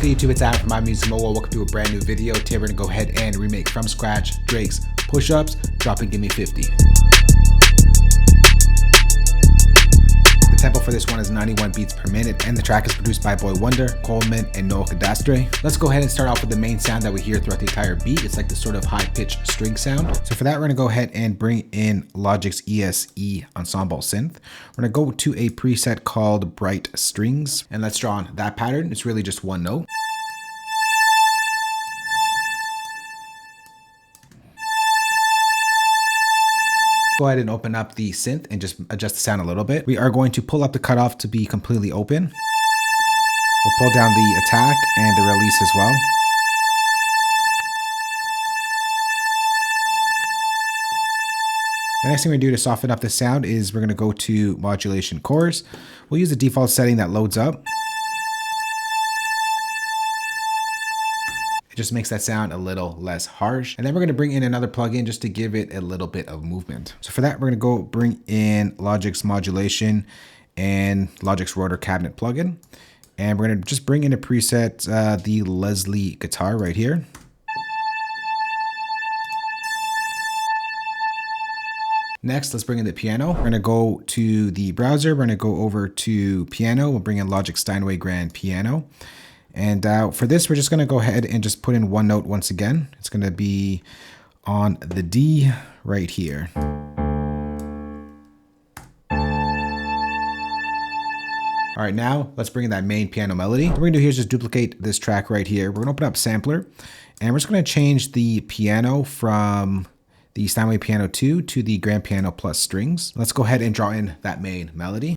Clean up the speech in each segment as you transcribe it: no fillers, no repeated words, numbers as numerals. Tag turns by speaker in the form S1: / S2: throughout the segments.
S1: good YouTube? It's Adam from My Music Mobile. Welcome to a brand new video. Today we're gonna go ahead and remake from scratch Drake's Push-Ups, Drop and Give Me 50. The tempo for this one is 91 beats per minute, and the track is produced by Boy Wonder, Coleman, and Noel Cadastre. Let's go ahead and start off with the main sound that we hear throughout the entire beat. It's like this sort of high-pitched string sound. So for that, we're gonna go ahead and bring in Logic's ESE Ensemble Synth. We're gonna go to a preset called Bright Strings, and let's draw on that pattern. It's really just one note. Go ahead and open up the synth and just adjust the sound a little bit. We are going to pull up the cutoff to be completely open. We'll pull down the attack and the release as well. The next thing we do to soften up the sound is we're going to go to modulation chorus. We'll use the default setting that loads up. It just makes that sound a little less harsh. And then we're going to bring in another plugin just to give it a little bit of movement. So for that, we're going to go bring in Logic's modulation and Logic's rotor cabinet plugin. And we're going to just bring in a preset, the Leslie guitar right here. Next, let's bring in the piano. We're going to go to the browser. We're going to go over to piano. We'll bring in Logic Steinway Grand Piano. And for this, we're just going to go ahead and just put in one note once again. It's going to be on the D right here. All right, now let's bring in that main piano melody. What we're going to do here is just duplicate this track right here. We're going to open up Sampler, and we're just going to change the piano from the Steinway Piano 2 to the Grand Piano plus strings. Let's go ahead and draw in that main melody.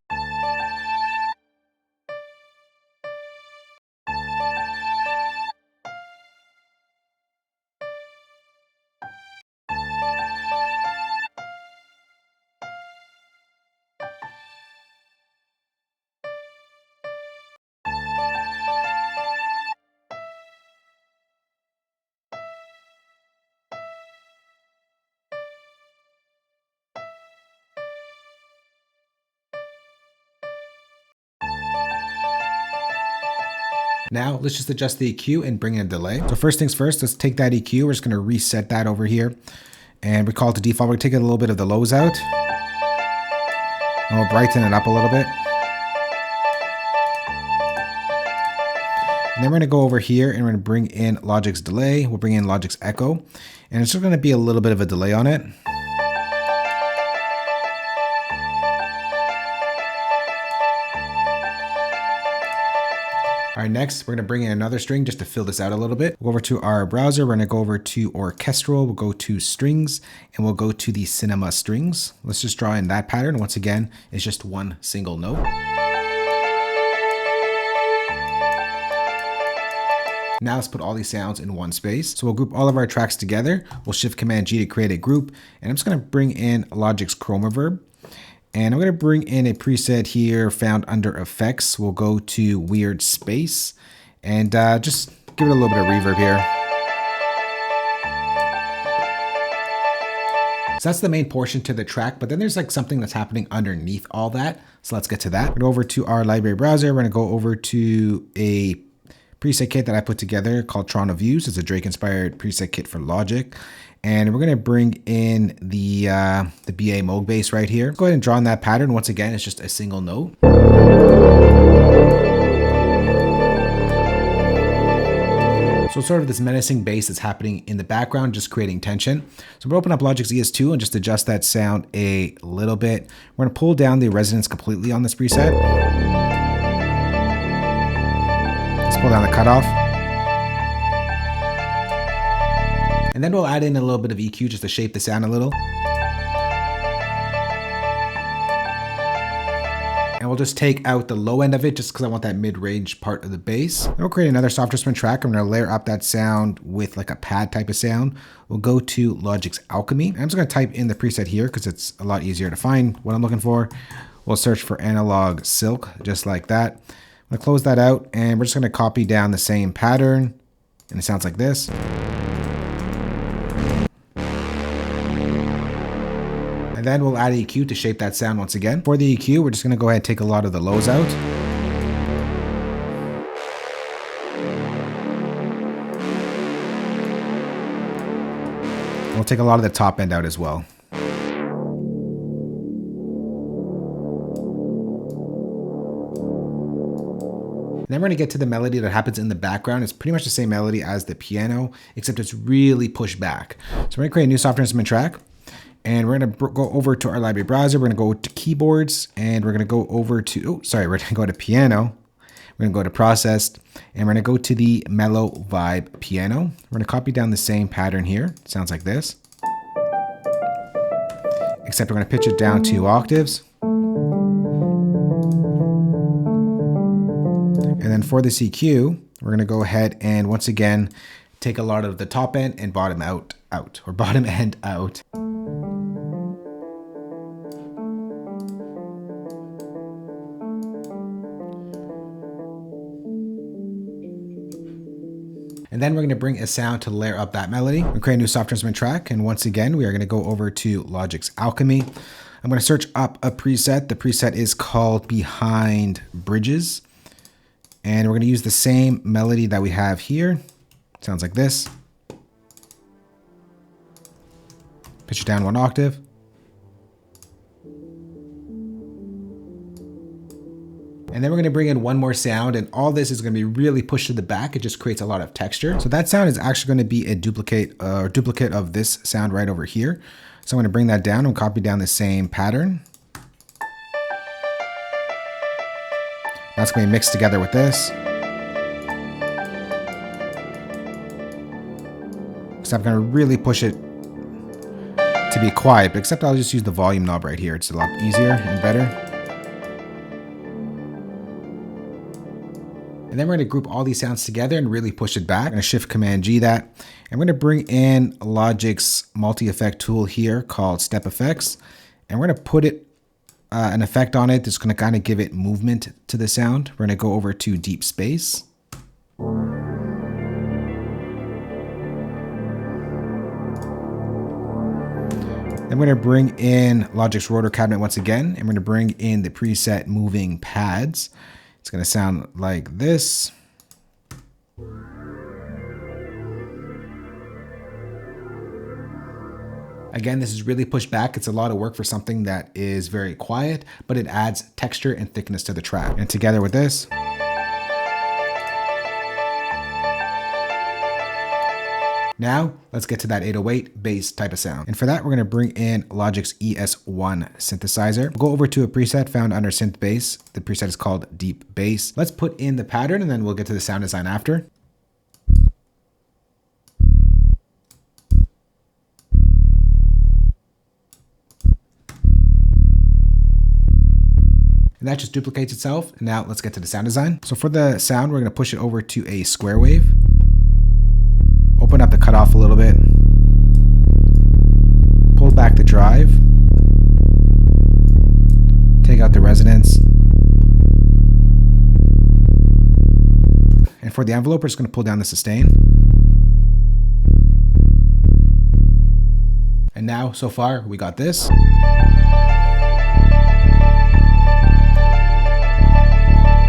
S1: Now let's just adjust the EQ and bring in a delay. So first things first, let's take that EQ. We're just going to reset that over here and we call it the default. We're taking a little bit of the lows out and we'll brighten it up a little bit. And then we're going to go over here and we're going to bring in Logic's delay. We'll bring in Logic's echo, and it's just going to be a little bit of a delay on it. All right, next, we're going to bring in another string just to fill this out a little bit. We'll go over to our browser. We're going to go over to orchestral. We'll go to strings and we'll go to the cinema strings. Let's just draw in that pattern. Once again, it's just one single note. Now let's put all these sounds in one space. So we'll group all of our tracks together. We'll shift Command G to create a group. And I'm just going to bring in Logic's Chroma Verb. And I'm going to bring in a preset here found under effects. We'll go to weird space and just give it a little bit of reverb here. So that's the main portion to the track, but then there's like something that's happening underneath all that. So let's get to that. We're going to go over to our library browser. We're going to go over to a preset kit that I put together called Toronto Views. It's a Drake inspired preset kit for Logic. And we're going to bring in the BA Moog bass right here. Go ahead and draw on that pattern. Once again, it's just a single note. So sort of this menacing bass that's happening in the background, just creating tension. So we'll open up Logic's ES2 and just adjust that sound a little bit. We're going to pull down the resonance completely on this preset. Let's pull down the cutoff. And then we'll add in a little bit of EQ just to shape the sound a little. And we'll just take out the low end of it just because I want that mid-range part of the bass. Then we'll create another softer spin track. I'm going to layer up that sound with like a pad type of sound. We'll go to Logic's Alchemy. I'm just going to type in the preset here because it's a lot easier to find what I'm looking for. We'll search for Analog Silk, just like that. I'm going to close that out and we're just going to copy down the same pattern. And it sounds like this. And then we'll add EQ to shape that sound once again. For the EQ, we're just going to go ahead and take a lot of the lows out. We'll take a lot of the top end out as well. Then we're going to get to the melody that happens in the background. It's pretty much the same melody as the piano, except it's really pushed back. So we're going to create a new software instrument track, and we're going to go over to our library browser. We're going to go to keyboards, and we're going to go over to, we're going to go to piano. We're going to go to processed, and we're going to go to the mellow vibe piano. We're going to copy down the same pattern here. It sounds like this, except we're going to pitch it down 2 octaves. And then for the CQ, we're going to go ahead and once again take a lot of the top end and bottom end out. And then we're going to bring a sound to layer up that melody. We're creating a new software instrument track, and once again we are going to go over to Logic's Alchemy. I'm going to search up a preset. The preset is called Behind Bridges. And we're going to use the same melody that we have here. Sounds like this. Pitch it down 1 octave. And then we're going to bring in one more sound, and all this is going to be really pushed to the back. It just creates a lot of texture. So that sound is actually going to be a duplicate of this sound right over here. So I'm going to bring that down and copy down the same pattern. That's going to be mixed together with this. So I'm going to really push it to be quiet, but except I'll just use the volume knob right here. It's a lot easier and better. And then we're going to group all these sounds together and really push it back. I'm going to Shift Command G that. I'm going to bring in Logic's multi-effect tool here called Step Effects. And we're going to put an effect on it that's going to kind of give it movement to the sound. We're going to go over to Deep Space. Then we're going to bring in Logic's rotor cabinet once again, and we're going to bring in the preset moving pads. It's going to sound like this. Again, this is really pushed back. It's a lot of work for something that is very quiet, but it adds texture and thickness to the track. And together with this, now let's get to that 808 bass type of sound. And for that, we're going to bring in Logic's ES1 synthesizer. We'll go over to a preset found under synth bass. The preset is called Deep Bass. Let's put in the pattern, and then we'll get to the sound design after. And that just duplicates itself. And now let's get to the sound design. So for the sound, we're going to push it over to a square wave. Open up the cutoff a little bit. Pull back the drive. Take out the resonance. And for the envelope, we're just going to pull down the sustain. And now, so far, we got this.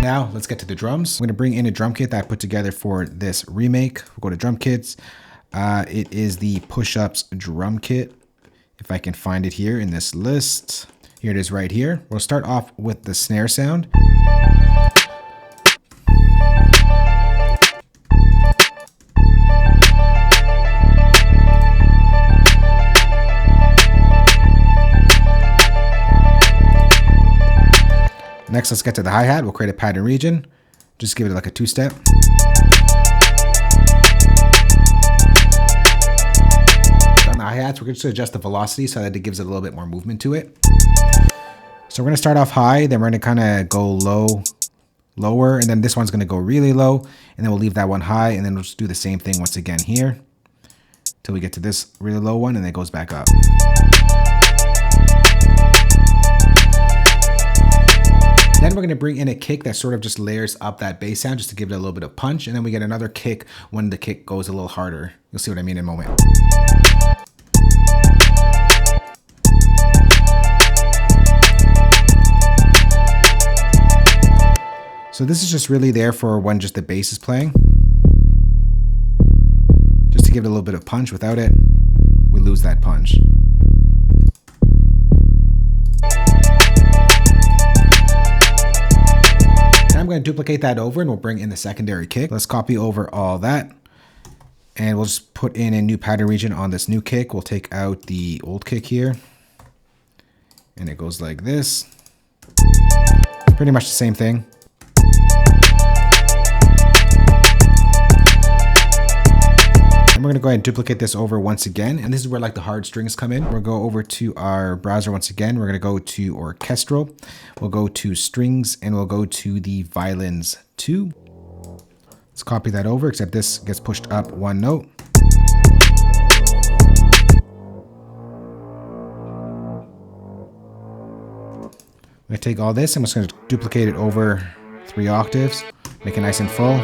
S1: Now let's get to the drums. I'm going to bring in a drum kit that I put together for this remake. We'll go to drum kits. It is the Push-Ups drum kit. If I can find it here in this list. Here it is right here. We'll start off with the snare sound. Next, let's get to the hi-hat. We'll create a pattern region. Just give it like a 2-step. On the hi-hats, we're going to adjust the velocity so that it gives it a little bit more movement to it. So we're going to start off high, then we're going to kind of go lower, and then this one's going to go really low, and then we'll leave that one high, and then we'll just do the same thing once again here till we get to this really low one, and then it goes back up. Then we're going to bring in a kick that sort of just layers up that bass sound just to give it a little bit of punch. And then we get another kick when the kick goes a little harder. You'll see what I mean in a moment. So this is just really there for when just the bass is playing. Just to give it a little bit of punch. Without it, we lose that punch. Now I'm going to duplicate that over and we'll bring in the secondary kick. Let's copy over all that. And we'll just put in a new pattern region on this new kick. We'll take out the old kick here. And it goes like this. Pretty much the same thing. And we're going to go ahead and duplicate this over once again. And this is where like the hard strings come in. We'll go over to our browser once again. We're going to go to orchestral. We'll go to strings and we'll go to the violins 2. Let's copy that over, except this gets pushed up one note. I'm going to take all this, I'm just going to duplicate it over 3 octaves, make it nice and full.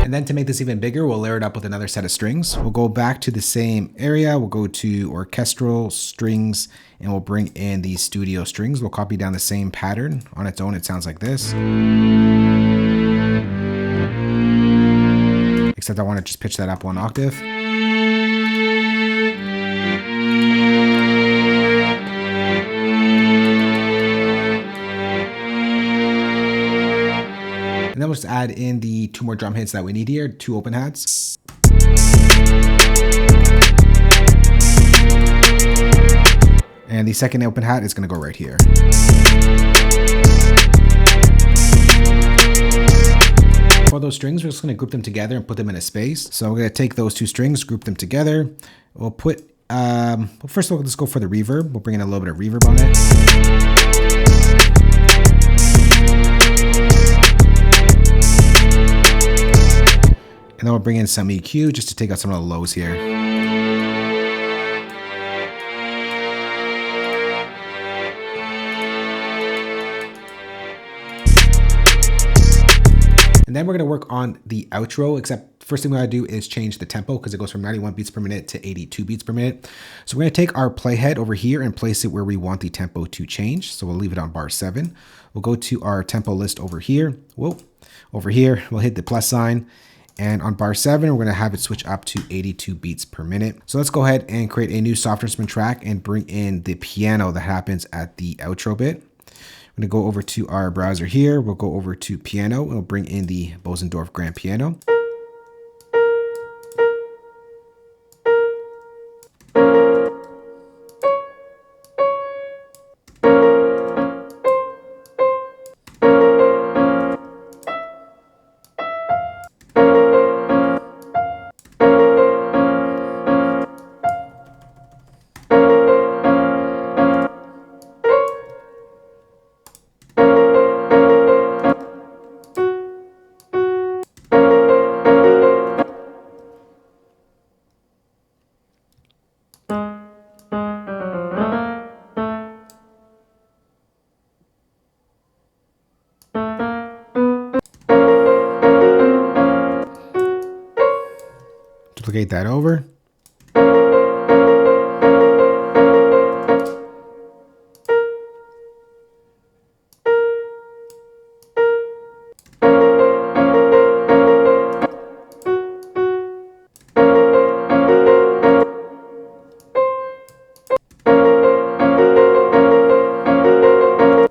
S1: And then to make this even bigger, we'll layer it up with another set of strings. We'll go back to the same area. We'll go to orchestral strings and we'll bring in the studio strings. We'll copy down the same pattern. On its own, it sounds like this. Except I want to just pitch that up 1 octave. And then we'll just add in the 2 more drum hits that we need here, 2 open hats. And the second open hat is going to go right here. For those strings, we're just going to group them together and put them in a space. So we're going to take those 2 strings, group them together. We'll put, first of all, let's go for the reverb. We'll bring in a little bit of reverb on it. And then we'll bring in some EQ just to take out some of the lows here. And then we're going to work on the outro, except first thing we got to do is change the tempo because it goes from 91 beats per minute to 82 beats per minute. So we're going to take our playhead over here and place it where we want the tempo to change. So we'll leave it on bar 7. We'll go to our tempo list over here. Whoa, over here, we'll hit the plus sign. And on bar 7, we're going to have it switch up to 82 beats per minute. So let's go ahead and create a new software instrument track and bring in the piano that happens at the outro bit. I'm going to go over to our browser here. We'll go over to piano and we'll bring in the Bosendorf Grand Piano. Duplicate that over.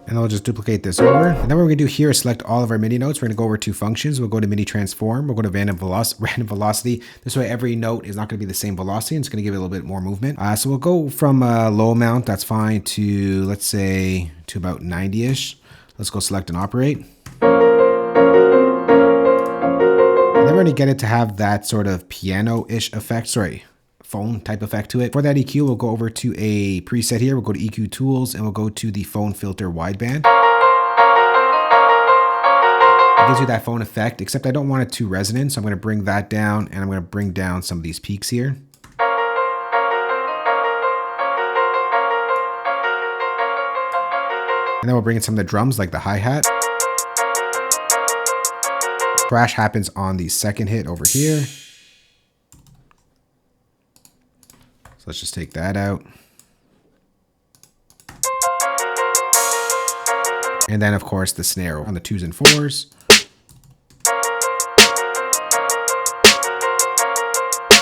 S1: And I'll just duplicate this over. And then what we're going to do here is select all of our MIDI notes. We're going to go over to functions. We'll go to MIDI transform. We'll go to random velocity. This way every note is not going to be the same velocity. And it's going to give it a little bit more movement. So we'll go from a low amount, that's fine, to let's say to about 90-ish. Let's go select and operate. And then we're going to get it to have that sort of piano-ish effect. Phone type effect to it. For that EQ, we'll go over to a preset here. We'll go to EQ tools and we'll go to the phone filter wideband. It gives you that phone effect, except I don't want it too resonant. So I'm going to bring that down and I'm going to bring down some of these peaks here. And then we'll bring in some of the drums like the hi-hat. Crash happens on the second hit over here. Let's just take that out. And then of course the snare on the 2s and 4s.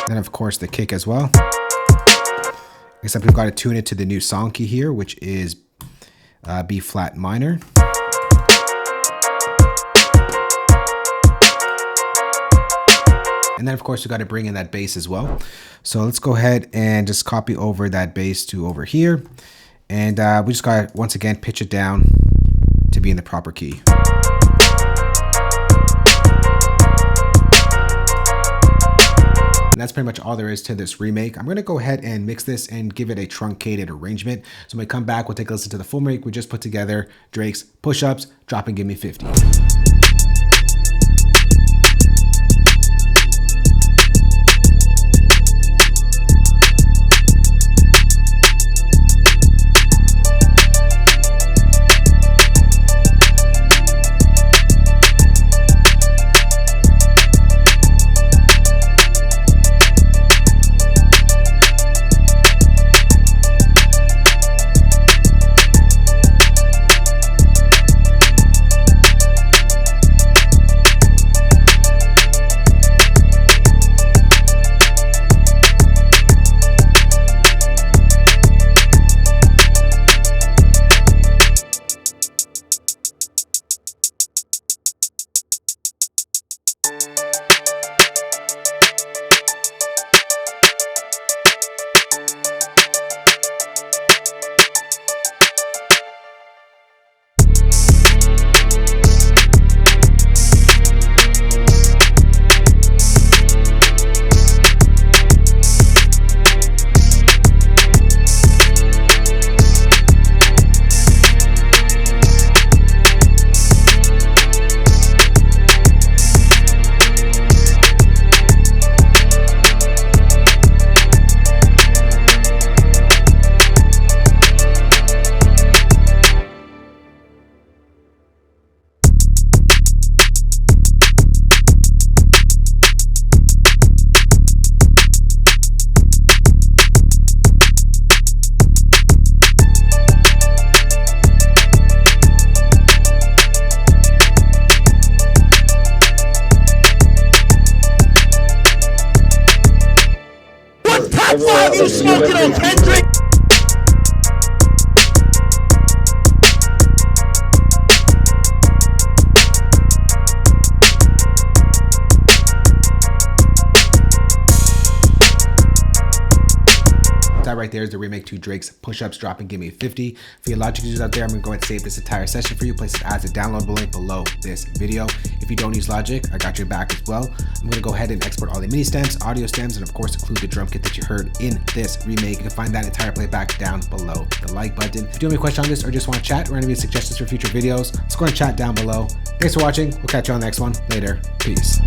S1: Then of course the kick as well. Except we've got to tune it to the new song key here, which is B flat minor. And then of course we got to bring in that bass as well. So let's go ahead and just copy over that bass to over here. And we just got to once again pitch it down to be in the proper key. And that's pretty much all there is to this remake. I'm going to go ahead and mix this and give it a truncated arrangement. So when we come back, we'll take a listen to the full remake we just put together. Drake's Push-Ups, Drop and Give Me 50.
S2: You smoking on Kendrick?
S1: That right there is the remake to Drake's Push-Ups, Drop and Give Me 50. For your Logic users out there, I'm going to go ahead and save this entire session for you. Place it as a downloadable link below this video. If you don't use Logic, I got your back as well. I'm going to go ahead and export all the MIDI stems, audio stems, and of course include the drum kit that you heard in this remake. You can find that entire playback down below the like button. If you have any questions on this or just want to chat or any suggestions for future videos, let's go ahead and chat down below. Thanks for watching. We'll catch you on the next one. Later. Peace.